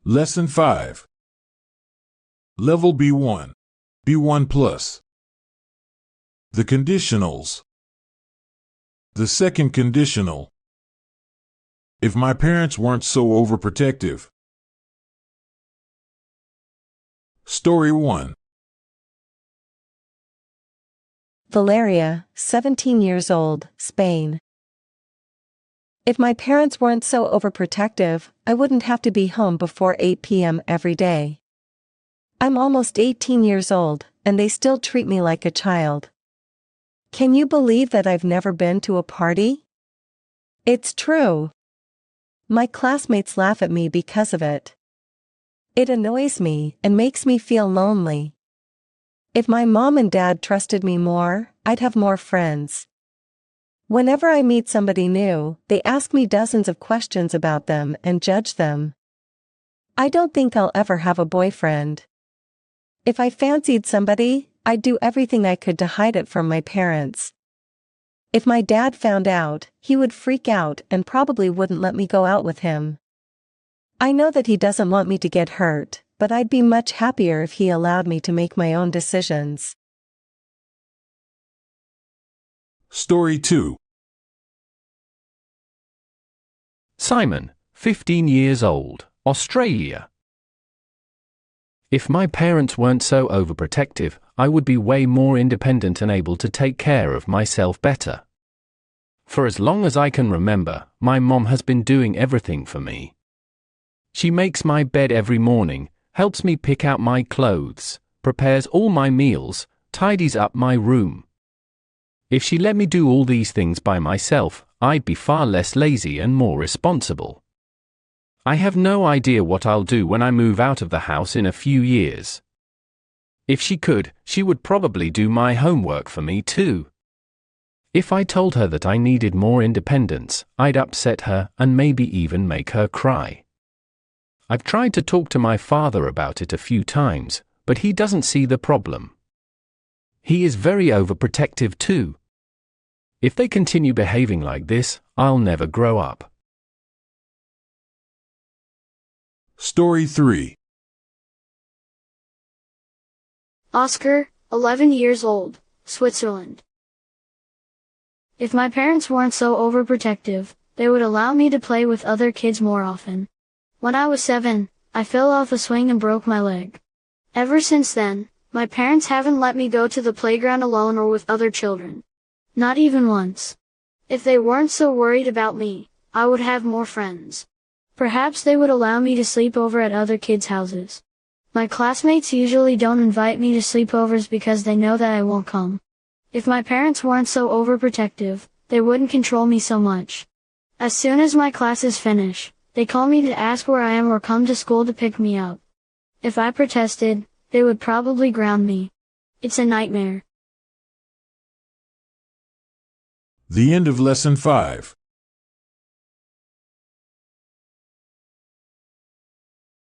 Lesson 5. Level B1. B1 plus. The conditionals. The second conditional. If my parents weren't so overprotective. Story 1. Valeria, 17 years old, Spain. If my parents weren't so overprotective, I wouldn't have to be home before 8 p.m. every day. I'm almost 18 years old, and they still treat me like a child. Can you believe that I've never been to a party? It's true. My classmates laugh at me because of it. It annoys me and makes me feel lonely. If my mom and dad trusted me more, I'd have more friends. Whenever I meet somebody new, they ask me dozens of questions about them and judge them. I don't think I'll ever have a boyfriend. If I fancied somebody, I'd do everything I could to hide it from my parents. If my dad found out, he would freak out and probably wouldn't let me go out with him. I know that he doesn't want me to get hurt, but I'd be much happier if he allowed me to make my own decisions. Story 2. Simon, 15 years old, Australia. If my parents weren't so overprotective, I would be way more independent and able to take care of myself better. For as long as I can remember, my mom has been doing everything for me. She makes my bed every morning, helps me pick out my clothes, prepares all my meals, tidies up my room. If she let me do all these things by myself, I'd be far less lazy and more responsible. I have no idea what I'll do when I move out of the house in a few years. If she could, she would probably do my homework for me too. If I told her that I needed more independence, I'd upset her and maybe even make her cry. I've tried to talk to my father about it a few times, but he doesn't see the problem. He is very overprotective too. If they continue behaving like this, I'll never grow up. Story 3. Oscar, 11 years old, Switzerland. If my parents weren't so overprotective, they would allow me to play with other kids more often. When I was 7, I fell off a swing and broke my leg. Ever since then, my parents haven't let me go to the playground alone or with other children. Not even once. If they weren't so worried about me, I would have more friends. Perhaps they would allow me to sleep over at other kids' houses. My classmates usually don't invite me to sleepovers because they know that I won't come. If my parents weren't so overprotective, they wouldn't control me so much. As soon as my classes finish, they call me to ask where I am or come to school to pick me up. If I protested, they would probably ground me. It's a nightmare. The end of Lesson 5.